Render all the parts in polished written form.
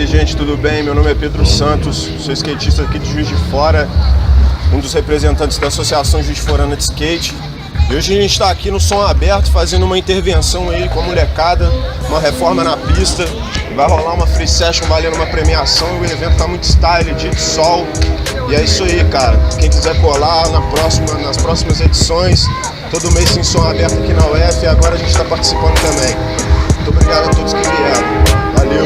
aí, gente, tudo bem? Meu nome é Pedro Santos, sou skatista aqui de Juiz de Fora, um dos representantes da Associação Juiz de Forana de Skate. E hoje a gente está aqui no Som Aberto fazendo uma intervenção aí com a molecada, uma reforma na pista. Vai rolar uma free session valendo uma premiação e o evento tá muito style, dia de sol. E é isso aí, cara. Quem quiser colar nas próximas edições, todo mês tem Som Aberto aqui na UF e agora a gente está participando também. Muito obrigado a todos que vieram. Valeu!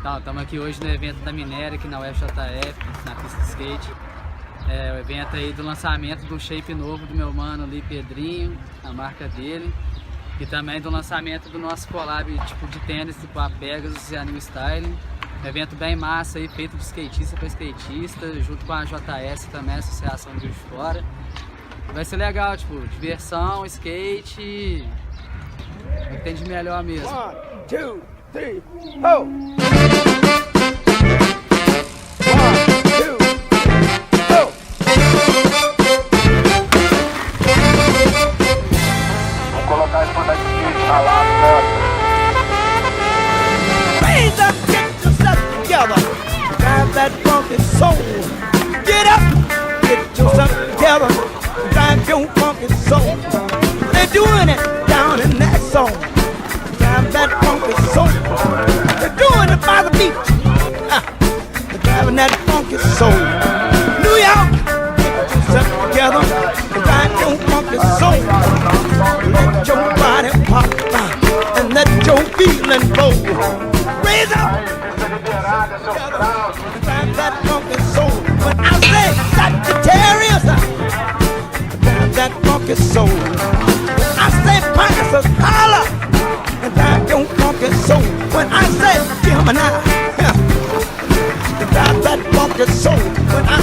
Então, estamos aqui hoje no evento da Minéria, aqui na UFJF, na pista de skate. O evento aí do lançamento do shape novo do meu mano ali, Pedrinho, a marca dele. E também do lançamento do nosso collab tipo de tênis, tipo a Pegasus e a New Style. Um evento bem massa aí, feito de skatista para skatista, junto com a JS também, a Associação de Juiz de Fora. Vai ser legal, tipo, diversão, skate, o que tem de melhor mesmo. 1, 2, 3, go! That funky soul. Get up, get yourself together, drive your funky soul. They're doing it down in that zone. Drive that funky soul. They're doing it by the beach. They're driving that funky soul. New York, get yourself together, drive your funky soul. Let your body pop and let your feeling flow. Raise up. That funky soul. When I say Sagittarius, drive that funky soul. When I say Pisces, holla and drive your funky soul. When I say Gemini, drive that funky soul. When I